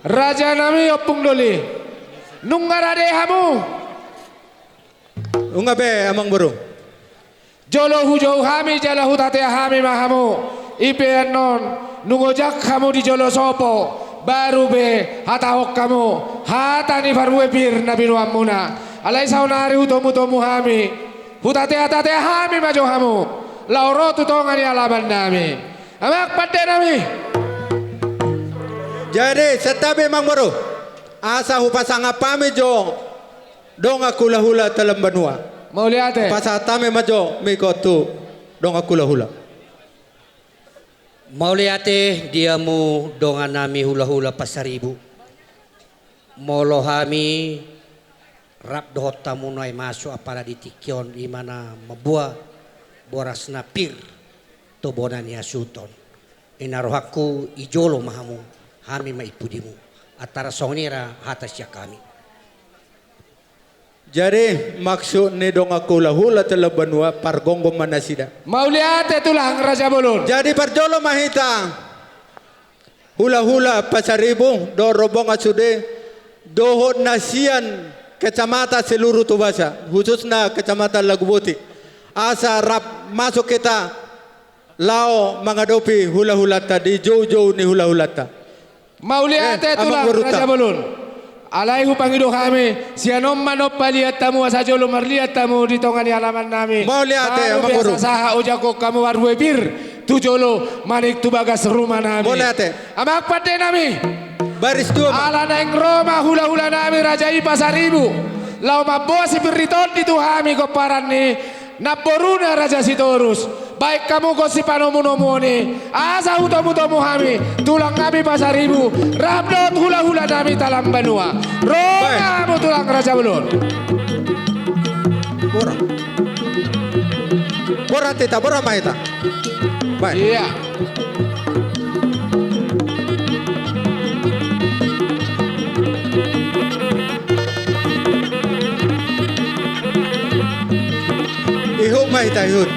Raja nami opung doli. Nunggarade hamu. Unga be amang burung. Jolo hujau hami jala hutate hami mahamu. Ipe anon nungojak kamu di jolo sopo. Baru be hatahok kamu. Hatani farwe pir nabi nuamuna. Alai saunari hutomu tomu hami. Hutate hatate hami majo hamu. Lauro tutongani alaban nami. Amak pate nami. Jadi setabe mang burung. Asa hupasanga pami jo. Dong aku hula dalam benua. Mau lihat Pasatame majo mikotu. Dong aku hula. Mauliate diamu dongan nami hula-hula pasaribu. Molo hami rap dohot tamu noy masuk apala di tikyon di mana mabua boras napir to bonania suton. Inarohaku ijolo mahamu hami maipudimu. Atara songira hatas ya kami. Jadi maksud ni dong aku hula dalam benua pargonggo manasida. Mau lihat tulang Raja Bulun. Jadi parjolo mahita hula-hula pasaribu do robong asude dohot nasian kecamatan seluruh Tubasa khususnya kecamatan Lagubuti asa rap masuk kita lao menghadapi hula-hula tadi jauh-jauh ni hula-hula ta. Mau lihat tulang amang Raja Bulun. Alaihu pangido kami sianom manop paliat tamu asajolo marliat tamu di tongani halaman nami. Mau lihat amang guru. Saha ojako kamu warwe bir tujolo manik tubagas rumah nami. Mau lihat Amak pate nami. baris dua ma. Ala naing Roma hula-hula nami Raja Pasaribu. Lau mabosi beriton di tuhami koparan ni. Naboruna Raja Sitorus. Baik kamu ko si panomunomoni. Asa utomu-tomu hami. Tulang kami Pasaribu. Rabdot hula-hula nami talam benua. Roma mu tulang Raja Bulun. Bora. Bora tita, bora mahita. Baik. Iya. Ihut mahita ihut.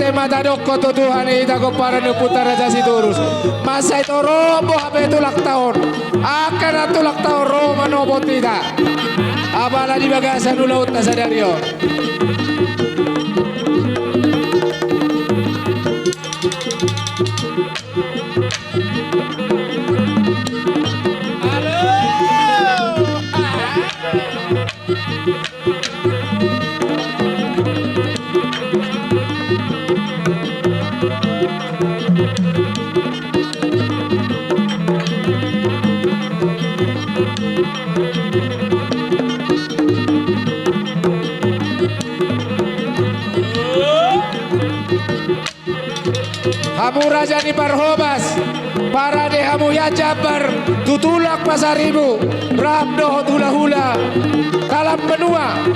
Matadok ko to Tuhan ita ko para ni putar Raja Sitorus. Masa itu robo hape tulak tahun. Akan tulak tahun Roma nopo tidak. Apalah di bagasan laut na sadario. Hamu Raja di Parhobas, para de hamu ya Jabar, tutulak Pasaribu, Rabdo hula-hula, kalam benua.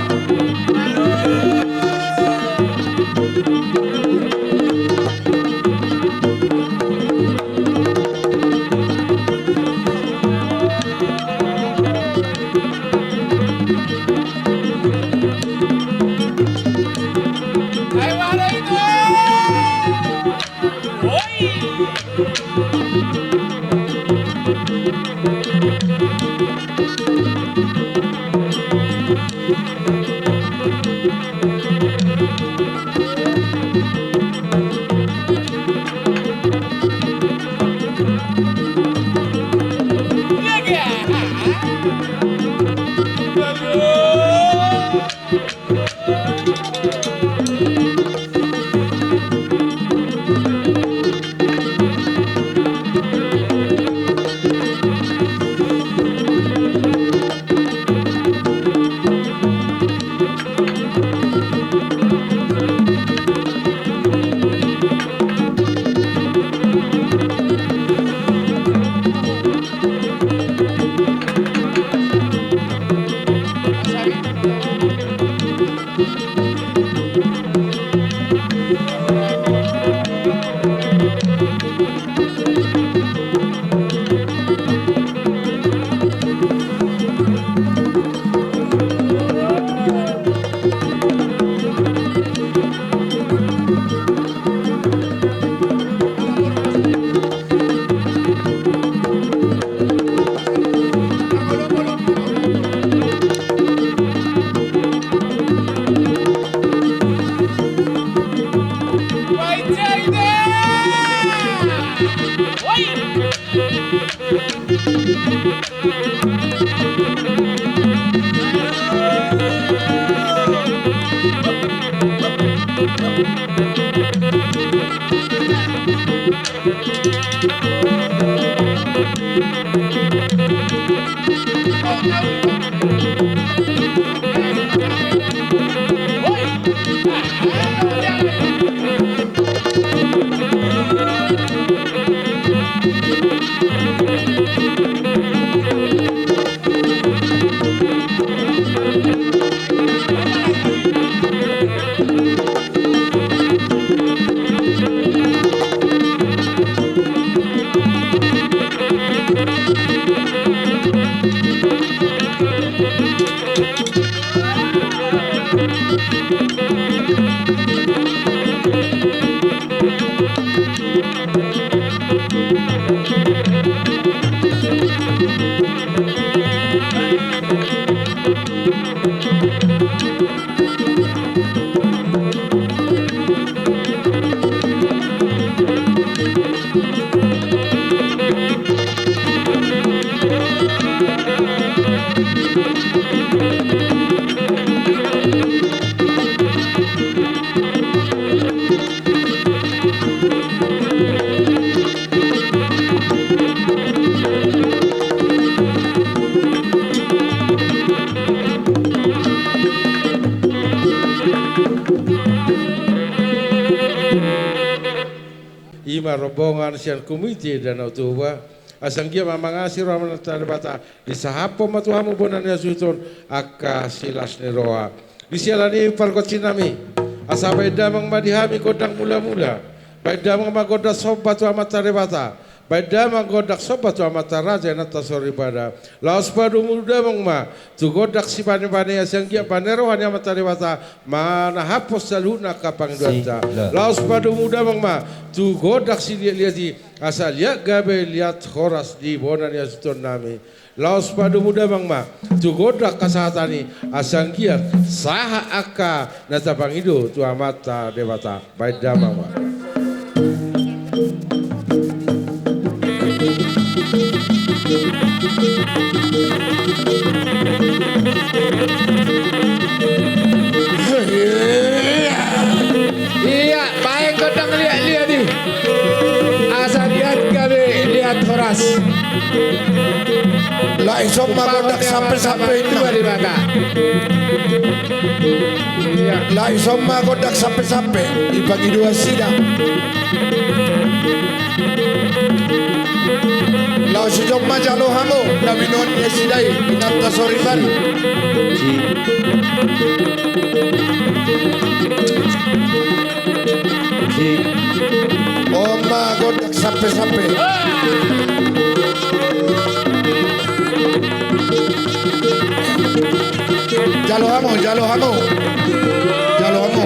Ima rombongan sian komite Danau Toba asanggia mamangasi ramana bata di sahapo matuhamu bonan ya suton aka silas neroa di sialani parkocinami asabai damang madihami kodang mula-mula baik damang magoda sobat wa matare bata baik damang godak sobat wa mataraja nata soribada laos padu muda ma tu godak si bane-bane asanggia panerohan ya matare bata mana hapus saluna kapang duanta laos padu muda ma tu godak si lihat asal lihat gabe lihat horas di bonan ya suton nami laos padu muda ma tu godak kasatani asanggia saha aka nata pangido tu amata dewata baik damang ma Iya, baik kodang lihat nih. Asal lihat gabe lihat horas. La isom magodak sampai-sampai dua di baka. La isom magodak sampai-sampai dibagi dua sidang. La sejom majalo hamo nabinon yesidai inata soribari. Oh magodak sampai-sampai. Jalo hamo, jalo hamo, jalo hamo.